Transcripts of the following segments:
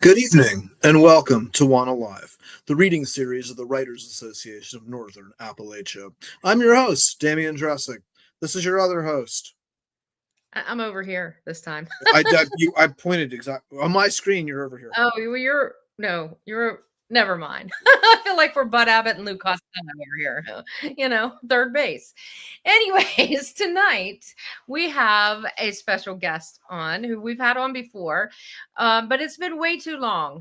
Good evening, and welcome to WANA Live, the reading series of the Writers Association of Northern Appalachia. I'm your host, Damian Dressing. This is your other host. I'm over here this time. I pointed exactly on my screen. You're over here. Oh, you're never mind. I feel like we're Bud Abbott and Lou Costello over here, third base. Anyways, tonight we have a special guest on who we've had on before, but it's been way too long.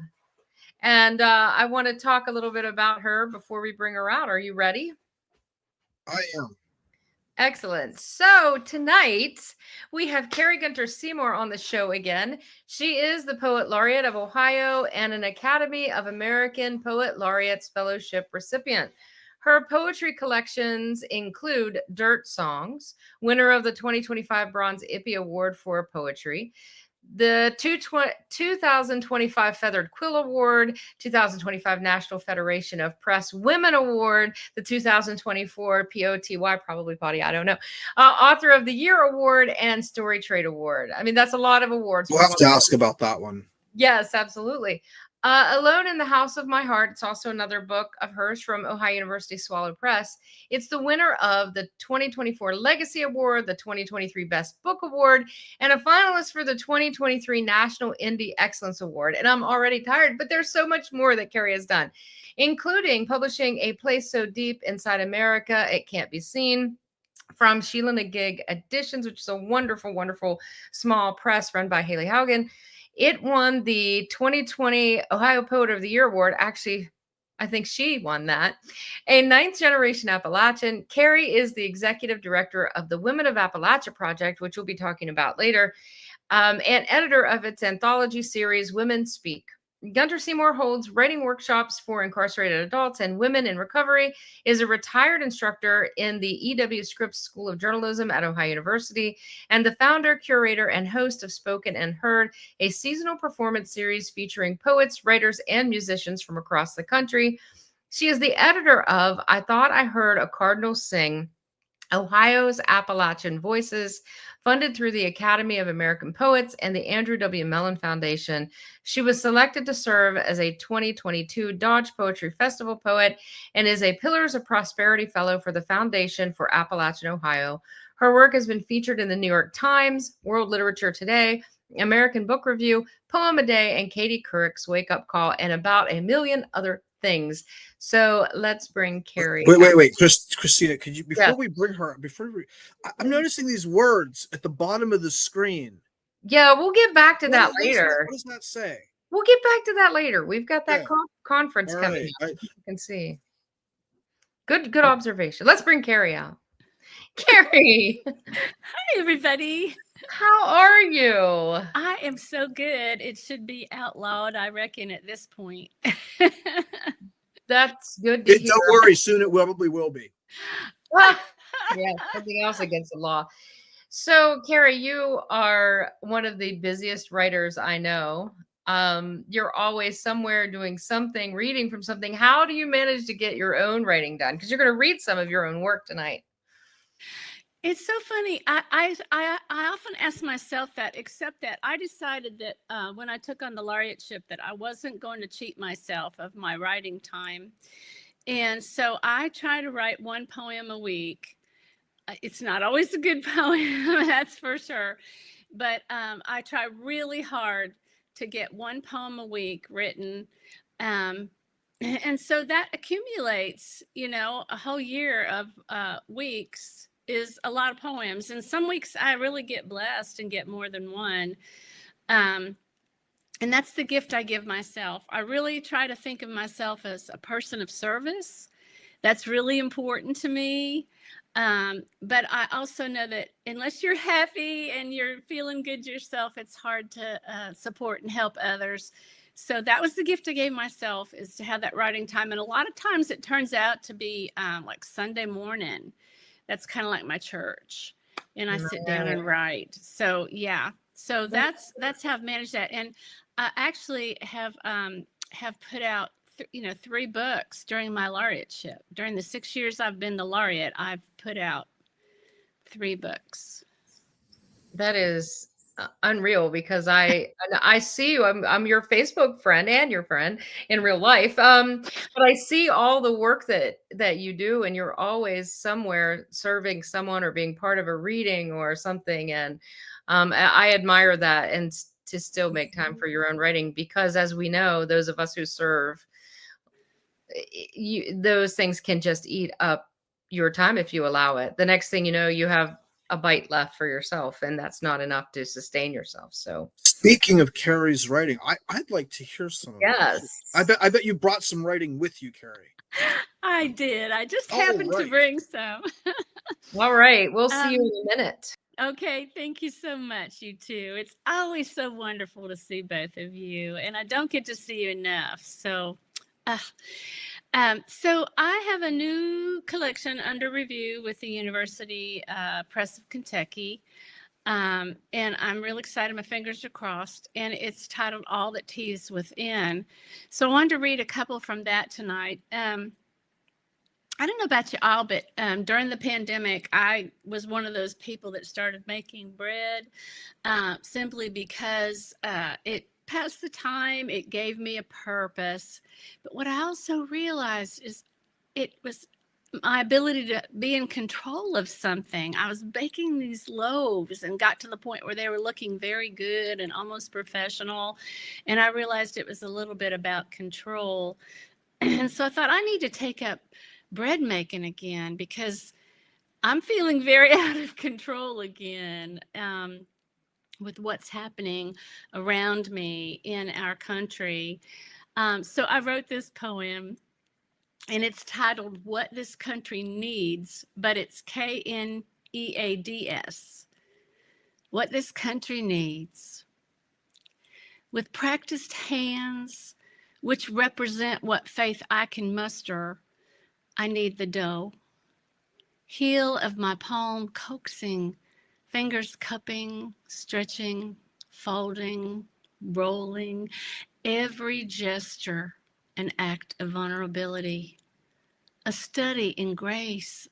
And I want to talk a little bit about her before we bring her out. Are you ready? I am. Excellent. So tonight we have Kari Gunter-Seymour on the show again. She is the Poet Laureate of Ohio and an Academy of American Poet Laureates Fellowship recipient. Her poetry collections include Dirt Songs, winner of the 2025 Bronze IPPY Award for Poetry, the 2025 Feathered Quill Award, 2025 National Federation of Press Women Award, the 2024 POTY, probably potty, I don't know, Author of the Year Award, and Story Trade Award. I mean, that's a lot of awards. We'll have to ask about that one. Yes, absolutely. Alone in the House of My Heart. It's also another book of hers from Ohio University Swallow Press. It's the winner of the 2024 Legacy Award, the 2023 Best Book Award, and a finalist for the 2023 National Indie Excellence Award. And I'm already tired, but there's so much more that Kari has done, including publishing A Place So Deep Inside America, It Can't Be Seen, from Sheila Nagig Editions, which is a wonderful, wonderful small press run by Haley Haugen. It won the 2020 Ohio Poet of the Year Award. Actually, I think she won that. A ninth generation Appalachian, Kari is the executive director of the Women of Appalachia Project, which we'll be talking about later, and editor of its anthology series, Women Speak. Gunter-Seymour holds writing workshops for incarcerated adults and women in recovery, is a retired instructor in the E.W. Scripps School of Journalism at Ohio University, and the founder, curator, and host of Spoken and Heard, a seasonal performance series featuring poets, writers, and musicians from across the country. She is the editor of I Thought I Heard a Cardinal Sing, Ohio's Appalachian Voices, funded through the Academy of American Poets and the Andrew W. Mellon Foundation. She was selected to serve as a 2022 Dodge Poetry Festival poet and is a Pillars of Prosperity Fellow for the Foundation for Appalachian Ohio. Her work has been featured in the New York Times, World Literature Today, American Book Review, Poem a Day, and Katie Couric's Wake Up Call, and about a million other things. So let's bring Kari. Wait, Christina, could you we bring her? I'm noticing these words at the bottom of the screen. Yeah, we'll get back to that later. What does that say? We'll get back to that later. We've got that conference coming up. You can see. Good observation. Let's bring Kari out. Kari. Hi, everybody. How are you? I am so good. It should be out loud, I reckon, at this point. That's good to hear. Don't worry, soon it probably will be. Yeah, something else against the law. So, Kari, you are one of the busiest writers I know. You're always somewhere doing something, reading from something. How do you manage to get your own writing done? Because you're going to read some of your own work tonight. It's so funny. I often ask myself that, except that I decided that when I took on the laureateship that I wasn't going to cheat myself of my writing time. And so I try to write one poem a week. It's not always a good poem, that's for sure. But I try really hard to get one poem a week written. And so that accumulates, a whole year of weeks is a lot of poems. And some weeks I really get blessed and get more than one. And that's the gift I give myself. I really try to think of myself as a person of service. That's really important to me. But I also know that unless you're happy and you're feeling good yourself, it's hard to support and help others. So that was the gift I gave myself, is to have that writing time. And a lot of times it turns out to be like Sunday morning. That's kind of like my church, and I sit down and write. So yeah, so that's how I've managed that. And I actually have put out 3 books during my laureateship. During the 6 years I've been the laureate, I've put out 3 books. That is unreal, because I see you. I'm your Facebook friend and your friend in real life. But I see all the work that you do, and you're always somewhere serving someone or being part of a reading or something. And I admire that, and to still make time for your own writing, because as we know, those of us who serve, those things can just eat up your time if you allow it. The next thing you know, you have a bite left for yourself, and that's not enough to sustain yourself. So, Speaking of Kari's writing, I'd like to hear some of it. yes. I bet you brought some writing with you, Kari. I did. I just happened to bring some. All right. We'll see you in a minute. Okay, thank you so much, you two. It's always so wonderful to see both of you, and I don't get to see you enough. So I have a new collection under review with the University Press of Kentucky, and I'm real excited. My fingers are crossed, and it's titled All That Tease Within. So I wanted to read a couple from that tonight. I don't know about you all, but during the pandemic, I was one of those people that started making bread simply because it passed the time. It gave me a purpose. But what I also realized is it was my ability to be in control of something. I was baking these loaves and got to the point where they were looking very good and almost professional. And I realized it was a little bit about control. And so I thought, I need to take up bread making again, because I'm feeling very out of control again with what's happening around me in our country. So I wrote this poem, and it's titled What This Country Needs, but it's KNEADS. What this country needs. With practiced hands, which represent what faith I can muster, I need the dough. Heel of my palm coaxing, fingers cupping, stretching, folding, rolling, every gesture an act of vulnerability, a study in grace,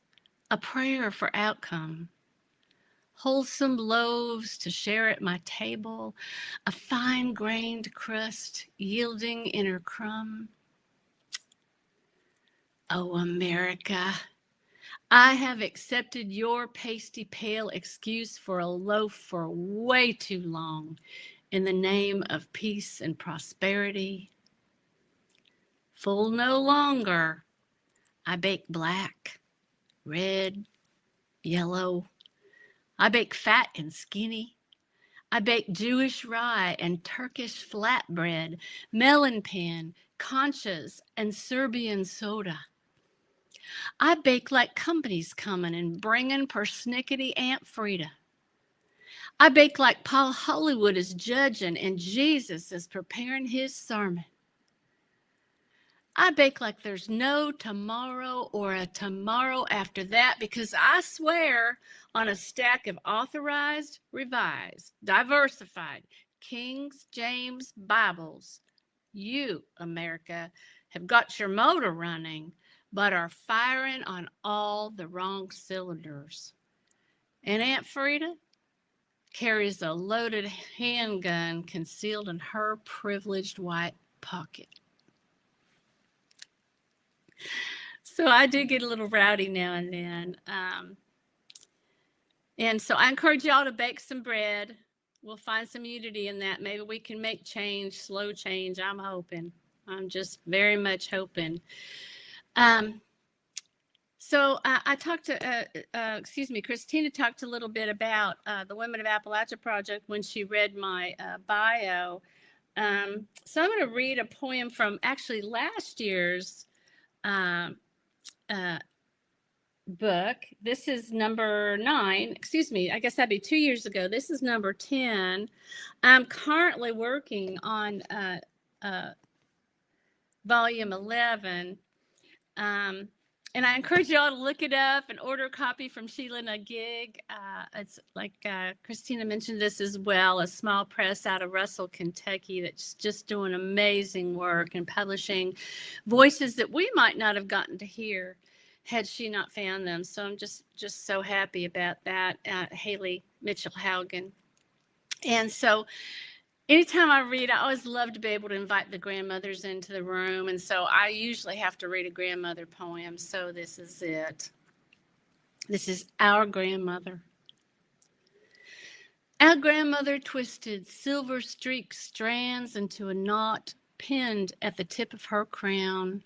a prayer for outcome. Wholesome loaves to share at my table, a fine-grained crust yielding inner crumb. Oh, America, I have accepted your pasty pale excuse for a loaf for way too long in the name of peace and prosperity. Full no longer, I bake black, red, yellow. I bake fat and skinny. I bake Jewish rye and Turkish flatbread, melon pan, conchas, and Serbian soda. I bake like company's coming and bringing persnickety Aunt Frida. I bake like Paul Hollywood is judging and Jesus is preparing his sermon. I bake like there's no tomorrow or a tomorrow after that, because I swear on a stack of authorized, revised, diversified King James Bibles, you, America, have got your motor running, but are firing on all the wrong cylinders. And Aunt Frida carries a loaded handgun concealed in her privileged white pocket. So I do get a little rowdy now and then. And so I encourage y'all to bake some bread. We'll find some unity in that. Maybe we can make change, slow change. I'm hoping. I'm just very much hoping. So I talked to, Christina talked a little bit about the Women of Appalachia Project when she read my bio. So I'm going to read a poem from actually last year's book. This is number 9. I guess that'd be 2 years ago. This is number 10. I'm currently working on volume 11. And I encourage you all to look it up and order a copy from Sheila Nagig. It's like Christina mentioned this as well, a small press out of Russell, Kentucky, that's just doing amazing work and publishing voices that we might not have gotten to hear had she not found them. So I'm just so happy about that. Haley Mitchell Haugen. And so anytime I read, I always love to be able to invite the grandmothers into the room. And so I usually have to read a grandmother poem. So this is it. This is Our Grandmother. Our grandmother twisted silver-streaked strands into a knot pinned at the tip of her crown,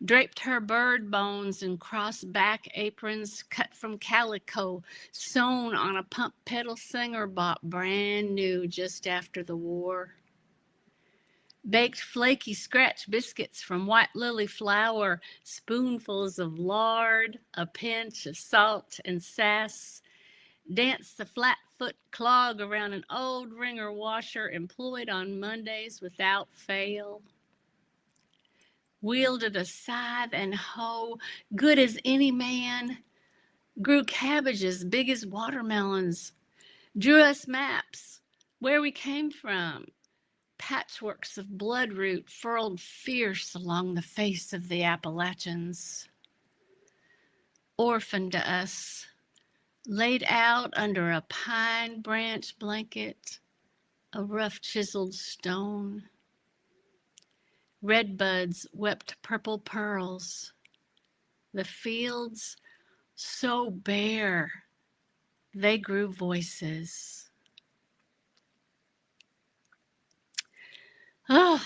draped her bird bones in cross-back aprons cut from calico, sewn on a pump pedal Singer bought brand new just after the war. Baked flaky scratch biscuits from white lily flour, spoonfuls of lard, a pinch of salt and sass, danced the flat-foot clog around an old wringer washer employed on Mondays without fail. Wielded a scythe and hoe, good as any man. Grew cabbages big as watermelons. Drew us maps, where we came from. Patchworks of bloodroot furled fierce along the face of the Appalachians. Orphaned us, laid out under a pine branch blanket, a rough chiseled stone. Redbuds wept purple pearls. The fields so bare, they grew voices. Oh,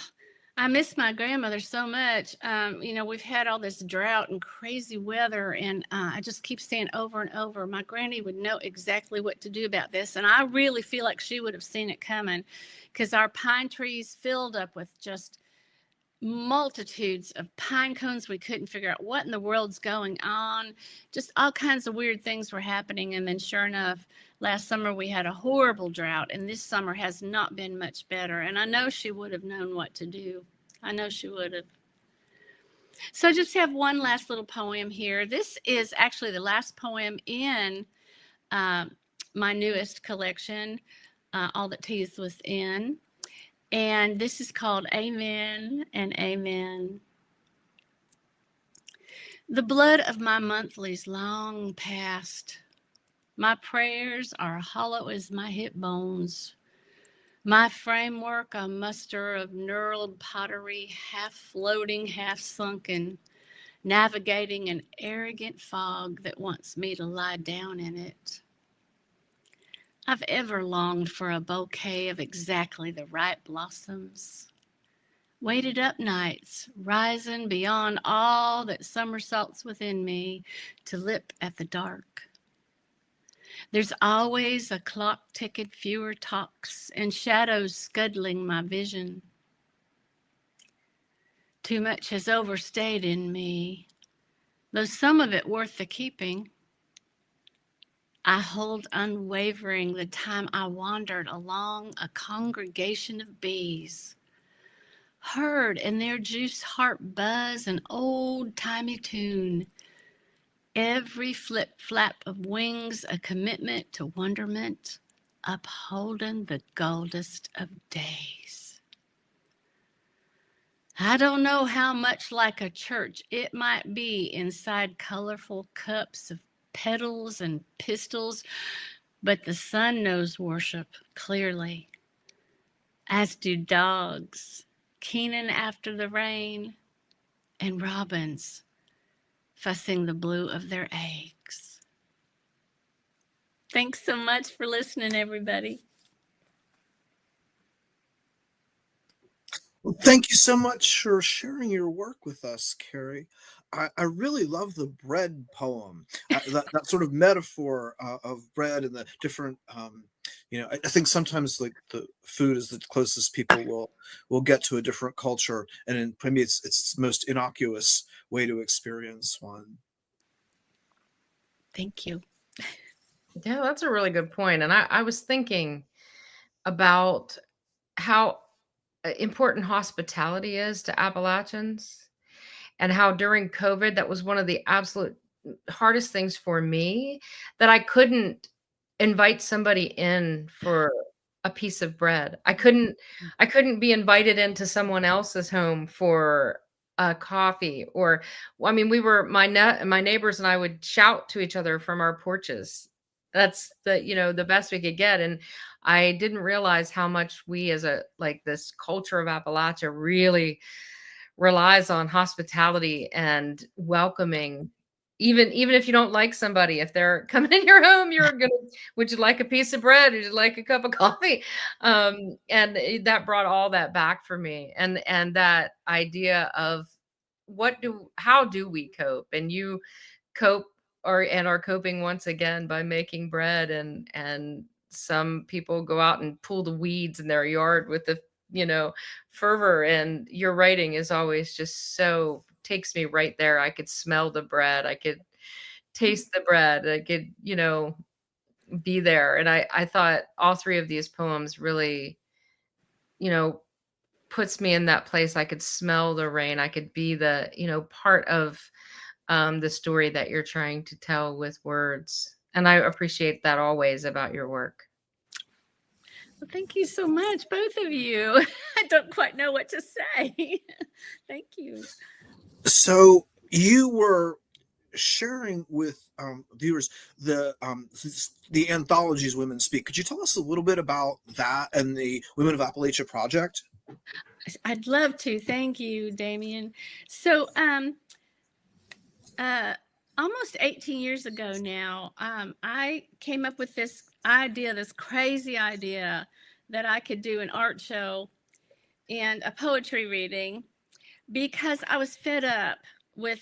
I miss my grandmother so much. We've had all this drought and crazy weather, and I just keep saying over and over, my granny would know exactly what to do about this. And I really feel like she would have seen it coming, because our pine trees filled up with just multitudes of pine cones. We couldn't figure out what in the world's going on. Just all kinds of weird things were happening. And then sure enough, last summer we had a horrible drought, and this summer has not been much better. And I know she would have known what to do. I know she would have. So I just have one last little poem here. This is actually the last poem in my newest collection, All That Teeth Was In. And this is called Amen and Amen. The blood of my monthlies long past. My prayers are hollow as my hip bones. My framework a muster of knurled pottery, half floating, half sunken, navigating an arrogant fog that wants me to lie down in it. I've ever longed for a bouquet of exactly the right blossoms. Waited up nights, rising beyond all that somersaults within me to lip at the dark. There's always a clock-ticked fewer talks and shadows scuttling my vision. Too much has overstayed in me, though some of it worth the keeping. I hold unwavering the time I wandered along a congregation of bees, heard in their juice harp buzz an old-timey tune, every flip-flap of wings a commitment to wonderment, upholding the goldest of days. I don't know how much like a church it might be inside colorful cups of petals and pistils, but the sun knows worship clearly, as do dogs keening after the rain and robins fussing the blue of their eggs. Thanks so much for listening, everybody. Well, thank you so much for sharing your work with us, Kari. I really love the bread poem, that sort of metaphor of bread and the different, I think sometimes like the food is the closest people will get to a different culture, and maybe it's its most innocuous way to experience one. Thank you. Yeah, that's a really good point. And I was thinking about how important hospitality is to Appalachians, and how during COVID, that was one of the absolute hardest things for me, that I couldn't invite somebody in for a piece of bread. I couldn't be invited into someone else's home for a coffee, or, I mean, we were, my neighbors and I would shout to each other from our porches That's the best we could get. And I didn't realize how much we as this culture of Appalachia really relies on hospitality and welcoming. Even if you don't like somebody, if they're coming in your home, would you like a piece of bread? Would you like a cup of coffee? And that brought all that back for me. And that idea of how do we cope? And you cope and are coping once again by making bread, and some people go out and pull the weeds in their yard with the fervor, and your writing is always just so takes me right there. I could smell the bread, I could taste the bread, I could be there. And I thought all three of these poems really puts me in that place. I could smell the rain, I could be the part of the story that you're trying to tell with words. And I appreciate that always about your work. Well, thank you so much, both of you. I don't quite know what to say. Thank you. So you were sharing with viewers the anthologies Women Speak. Could you tell us a little bit about that and the Women of Appalachia Project? I'd love to. Thank you, Damien. So almost 18 years ago now, I came up with this crazy idea that I could do an art show and a poetry reading, because I was fed up with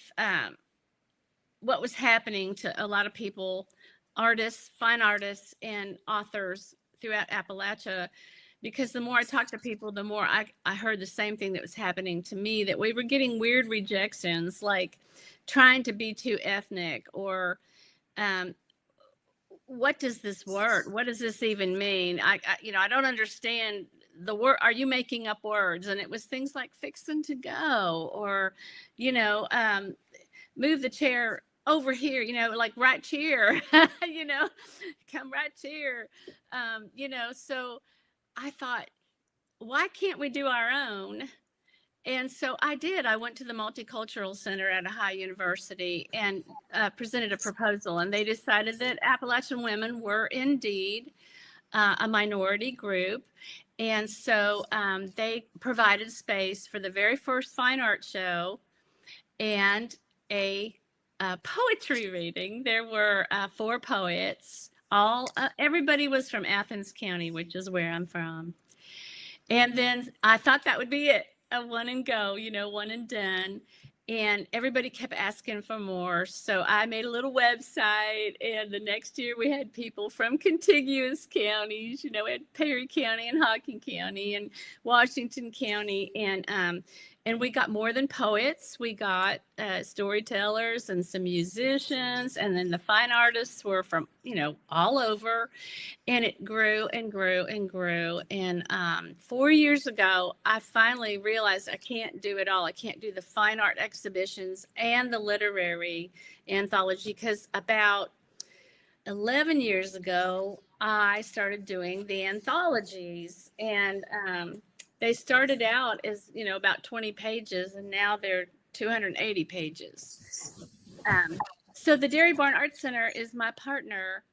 what was happening to a lot of people, artists, fine artists, and authors throughout Appalachia. Because the more I talked to people, the more I heard the same thing that was happening to me, that we were getting weird rejections, like trying to be too ethnic, or what does this word, what does this even mean? I don't understand the word. Are you making up words? And it was things like fixing to go, or, move the chair over here, like right here, come right here. So I thought, why can't we do our own? And so I did. I went to the Multicultural Center at Ohio University and presented a proposal, and they decided that Appalachian women were indeed a minority group. And so they provided space for the very first fine art show and a poetry reading. There were 4 poets. Everybody was from Athens County, which is where I'm from. And then I thought that would be it. A one and go, one and done. And everybody kept asking for more. So I made a little website, and the next year we had people from contiguous counties. We had Perry County and Hocking County and Washington County. And we got more than poets. We got storytellers and some musicians. And then the fine artists were from, all over. And it grew and grew and grew. And 4 years ago, I finally realized I can't do it all. I can't do the fine art exhibitions and the literary anthology, because about 11 years ago, I started doing the anthologies. And they started out as, about 20 pages, and now they're 280 pages. So the Dairy Barn Art Center is my partner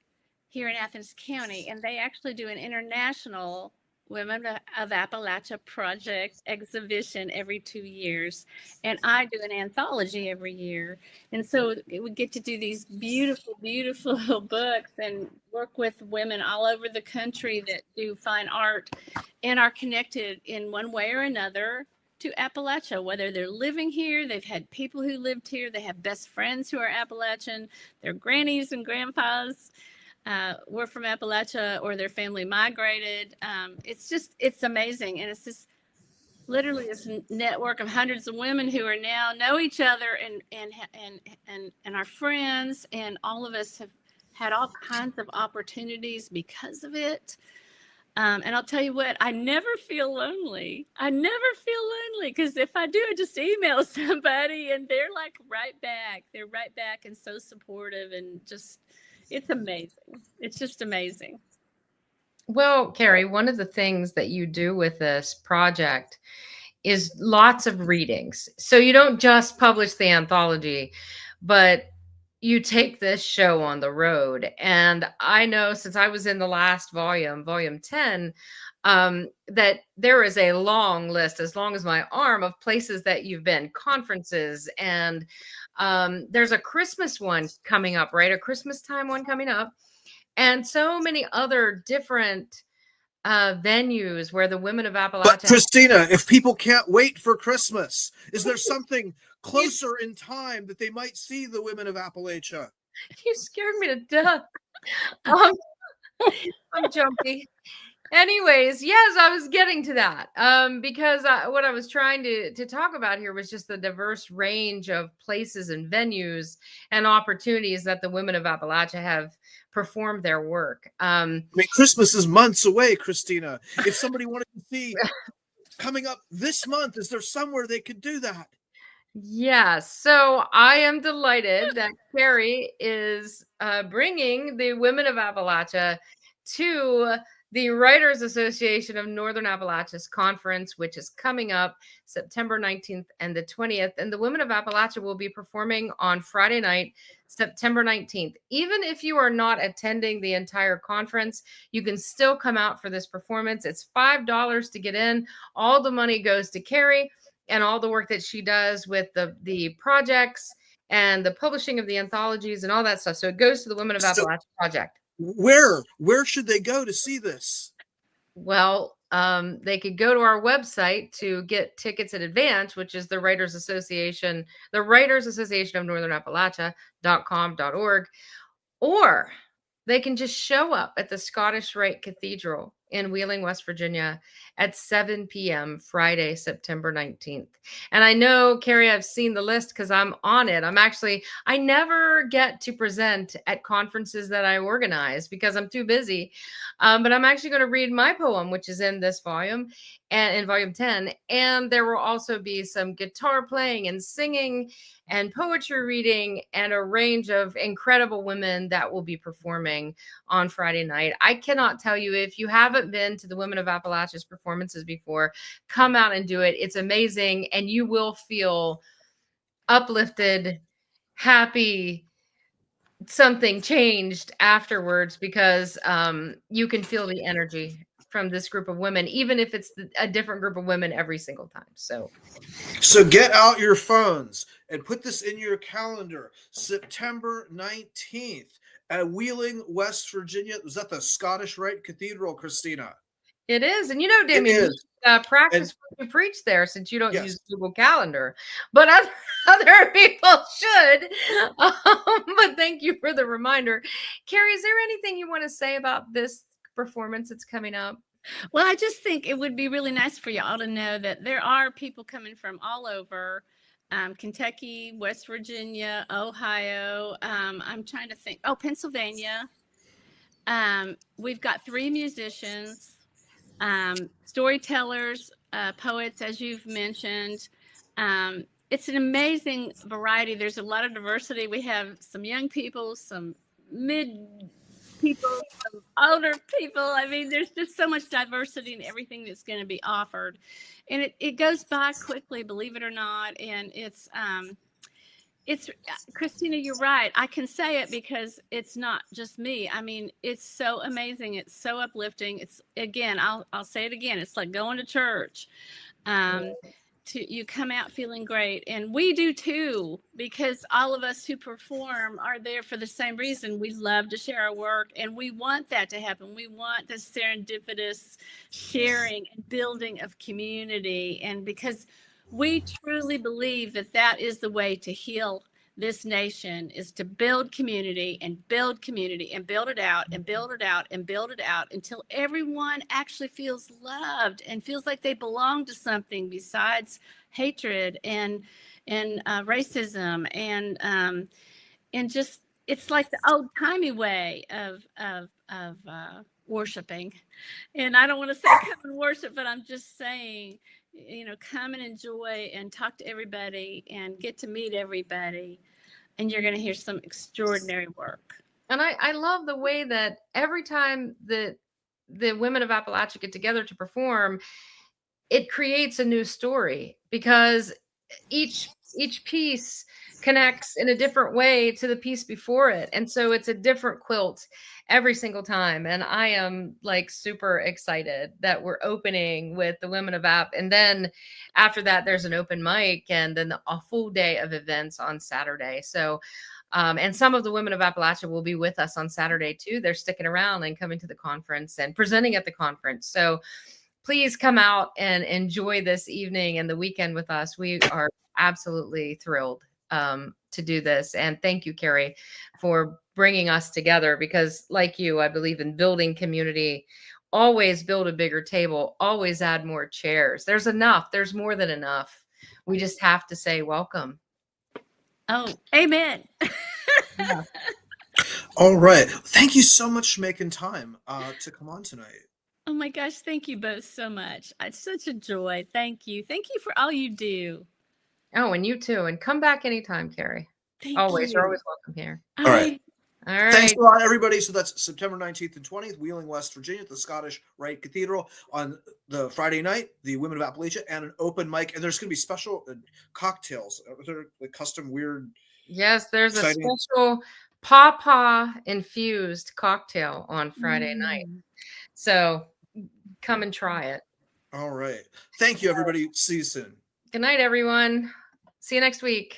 here in Athens County, and they actually do an international Women of Appalachia Project exhibition every 2 years. And I do an anthology every year. And so we get to do these beautiful, beautiful books and work with women all over the country that do fine art and are connected in one way or another to Appalachia, whether they're living here, they've had people who lived here, they have best friends who are Appalachian, their grannies and grandpas were from Appalachia, or their family migrated. It's amazing. And it's just literally this network of hundreds of women who are now know each other and are friends. And all of us have had all kinds of opportunities because of it. And I'll tell you what, I never feel lonely. Because if I do, I just email somebody and they're like right back. They're right back and so supportive, and just, it's amazing. It's just amazing. Well, Kari, one of the things that you do with this project is lots of readings. So you don't just publish the anthology, but you take this show on the road. And I know since I was in the last volume, volume 10, that there is a long list, as long as my arm, of places that you've been, conferences, and there's a Christmas one coming up, right? A Christmas time one coming up, and so many other different venues where the Women of But Appalachia. Christina, if people can't wait for Christmas, is there something closer in time that they might see the Women of Appalachia? You scared me to death. I'm jumpy. Anyways, yes, I was getting to that because what I was trying to talk about here was just the diverse range of places and venues and opportunities that the Women of Appalachia have performed their work. I mean, Christmas is months away, Christina. If somebody wanted to see coming up this month, is there somewhere they could do that? Yes, so I am delighted that Kari is bringing the Women of Appalachia to the Writers Association of Northern Appalachia's conference, which is coming up September 19th and the 20th. And the Women of Appalachia will be performing on Friday night, September 19th. Even if you are not attending the entire conference, you can still come out for this performance. It's $5 to get in. All the money goes to Kari and all the work that she does with the projects and the publishing of the anthologies and all that stuff. So it goes to the Women of Appalachia Project. Where should they go to see this? Well, they could go to our website to get tickets in advance, which is the Writers Association of Northern Appalachia.com.org, or they can just show up at the Scottish Rite Cathedral in Wheeling, West Virginia at 7 p.m. Friday, September 19th. And I know, Kari, I've seen the list because I'm on it. I never get to present at conferences that I organize because I'm too busy. But I'm actually going to read my poem, which is in this volume and in volume 10. And there will also be some guitar playing and singing and poetry reading and a range of incredible women that will be performing on Friday night. I cannot tell you, if you haven't been to the Women of Appalachia's performances before, come out and do it. It's amazing. And you will feel uplifted, happy, something changed afterwards because you can feel the energy from this group of women, even if it's a different group of women every single time. So get out your phones and put this in your calendar. September 19th at Wheeling, West Virginia. Was that the Scottish Rite Cathedral, Christina? It is. And you know, Damien, practice what you preach there, since you don't use Google Calendar, but other people should. But thank you for the reminder. Kari, is there anything you want to say about this performance that's coming up? Well, I just think it would be really nice for y'all to know that there are people coming from all over. Kentucky, West Virginia, Ohio. I'm trying to think. Oh, Pennsylvania. We've got 3 musicians, storytellers, poets, as you've mentioned. It's an amazing variety. There's a lot of diversity. We have some young people, some mid people, some older people. I mean, there's just so much diversity in everything that's going to be offered. And it goes by quickly, believe it or not. And it's Christina, you're right. I can say it because it's not just me. I mean, it's so amazing. It's so uplifting. It's, again, I'll say it again. It's like going to church. You come out feeling great, and we do too, because all of us who perform are there for the same reason. We love to share our work, and we want that to happen. We want the serendipitous sharing and building of community, and because we truly believe that that is the way to heal this nation, is to build community and build community and build it out and build it out and build it out until everyone actually feels loved and feels like they belong to something besides hatred and racism and just, it's like the old timey way of worshiping. And I don't want to say come and worship, but I'm just saying, you know, come and enjoy and talk to everybody and get to meet everybody, and you're going to hear some extraordinary work. And I love the way that every time the Women of Appalachia get together to perform, it creates a new story, because each each piece connects in a different way to the piece before it. And so it's a different quilt every single time. And I am like super excited that we're opening with the Women of App. And then after that, there's an open mic and then a full day of events on Saturday. So, and some of the Women of Appalachia will be with us on Saturday too. They're sticking around and coming to the conference and presenting at the conference. So please come out and enjoy this evening and the weekend with us. We are absolutely thrilled to do this. And thank you, Kari, for bringing us together, because like you, I believe in building community. Always build a bigger table, always add more chairs. There's enough. There's more than enough. We just have to say welcome. Oh, amen. Yeah. All right. Thank you so much for making time to come on tonight. Oh my gosh, thank you both so much. It's such a joy. Thank you. Thank you for all you do. Oh, and you too. And come back anytime, Kari. Thank Always. you. You're always welcome here. All right. All right. Thanks a lot, everybody. So that's September 19th and 20th, Wheeling, West Virginia, at the Scottish Rite Cathedral. On the Friday night, the Women of Appalachia, and an open mic. And there's going to be special cocktails. They're like custom weird. Yes, there's exciting. a special pawpaw infused cocktail on Friday night. So come and try it. All right. Thank you, everybody. See you soon. Good night, everyone. See you next week.